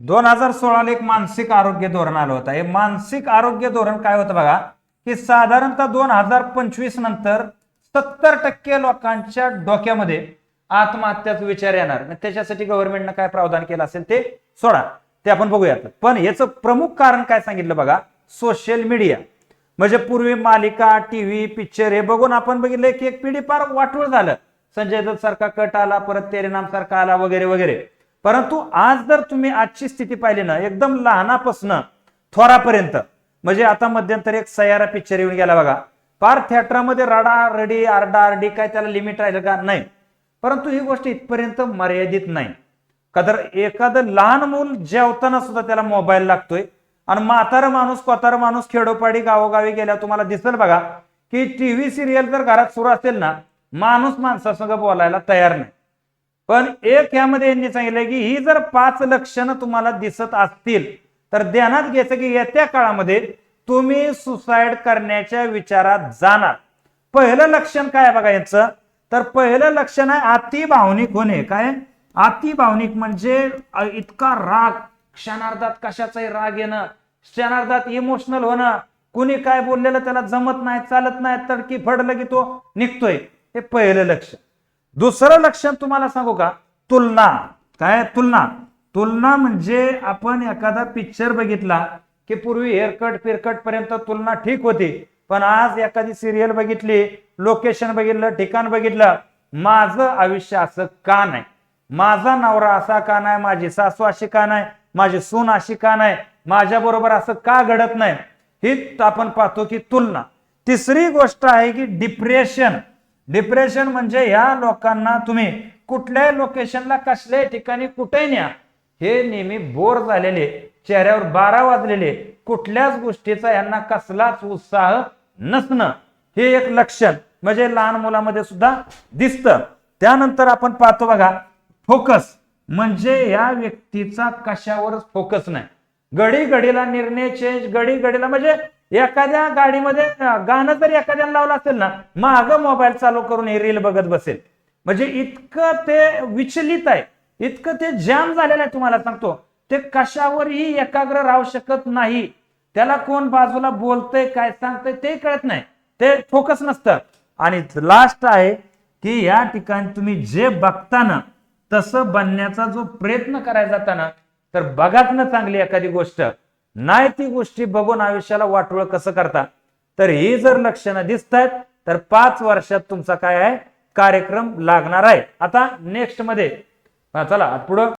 2016ला एक मानसिक आरोग्य धोरण आलं होतं. हे मानसिक आरोग्य धोरण काय होतं बघा, की साधारणतः 2025 नंतर 70% लोकांच्या डोक्यामध्ये आत्महत्याचा विचार येणार. त्याच्यासाठी गव्हर्नमेंटनं काय प्रावधान केलं असेल ते सोडा, ते आपण बघूयात. पण याचं प्रमुख कारण काय सांगितलं बघा, सोशल मीडिया. म्हणजे पूर्वी मालिका, टीव्ही, पिक्चर हे बघून आपण बघितलं की एक पिढी फार वाटोळ झालं. संजय दत्त सारखा कट आला, परत तेरे नाम सारखा आला वगैरे वगैरे. परंतु आज जर तुम्ही आजची स्थिती पाहिली ना, एकदम लहानापासून थोरापर्यंत, म्हणजे आता मध्यंतरी एक सयारा पिक्चर येऊन गेला बघा, फार थिएटरमध्ये रडारडी आरडाआरडी, काय त्याला लिमिट राहिलं का नाही. परंतु ही गोष्ट इथपर्यंत मर्यादित नाही का, तर एखादं लहान मूल जेवताना सुद्धा त्याला मोबाईल लागतोय. आणि म्हातारा माणूस, कोतारा माणूस खेडोपाडी गावोगावी गेल्या तुम्हाला दिसेल बघा, की टीव्ही सिरियल जर घरात सुरू असेल ना, माणूस माणसासंग बोलायला तयार नाही. पण एक यामध्ये यांनी सांगितलंय की ही जर 5 लक्षणं तुम्हाला दिसत असतील तर ध्यानात घ्यायचं की येत्या काळामध्ये तुम्ही सुसाईड करण्याच्या विचारात जाणार. पहिलं लक्षण काय आहे बघा यांचं, तर पहिलं लक्षण आहे अति भावनिक होणे. काय अति भावनिक म्हणजे इतका राग, क्षणार्धात कशाचाही राग येणं, क्षणार्धात इमोशनल होणं, कुणी काय बोललेलं त्याला जमत नाही, चालत नाही, तडकी फडलं की तो निघतोय. हे पहिलं लक्षण. दुसरं लक्षण तुम्हाला सांगू का, तुलना. काय तुलना? तुलना म्हणजे आपण एखादा पिक्चर बघितला की पूर्वी हेअरकट फिरकट पर्यंत तुलना ठीक होती, पण आज एखादी सिरियल बघितली, लोकेशन बघितलं, ठिकाण बघितलं, माझं आयुष्य असं का नाही, माझा नवरा असा का नाही, माझी सासू अशी का नाही, माझी सून अशी का नाही, माझ्या बरोबर असं का घडत नाही, ही आपण पाहतो की तुलना. तिसरी गोष्ट आहे की डिप्रेशन. डिप्रेशन म्हणजे ह्या लोकांना तुम्ही कुठल्याही लोकेशनला, कसल्याही ठिकाणी कुठेही न्या, हे नेहमी बोर झालेले, चेहऱ्यावर 12 वाजलेले, कुठल्याच गोष्टीचा यांना कसलाच उत्साह नसणं, हे एक लक्षण म्हणजे लहान मुलामध्ये सुद्धा दिसतं. त्यानंतर आपण पाहतो बघा फोकस, म्हणजे या व्यक्तीचा कशावरच फोकस नाही. घडी घडीला निर्णय चेंज, घडी घडीला, म्हणजे एखाद्या गाडीमध्ये गाणं जर एखाद्याला लावलं असेल ना, माग मोबाईल चालू करून हे रील बघत बसेल. म्हणजे इतकं ते विचलित आहे, इतकं ते जॅम झालेलं आहे. तुम्हाला सांगतो, ते कशावरही एकाग्र राहू शकत नाही. त्याला कोण बाजूला बोलतंय, काय सांगतंय ते कळत नाही, ते फोकस नसतं. आणि लास्ट आहे की या ठिकाणी तुम्ही जे बघताना तसं बनण्याचा जो प्रयत्न करायचा जाताना, तर बघाच ना चांगली एखादी गोष्ट, नाही ती गोष्टी बघून आयुष्याला वाटोळ कसं करता. तर ही जर लक्षणं दिसत आहेत तर 5 वर्षात तुमचा काय आहे कार्यक्रम लागणार आहे. आता नेक्स्ट मध्ये चला पुढं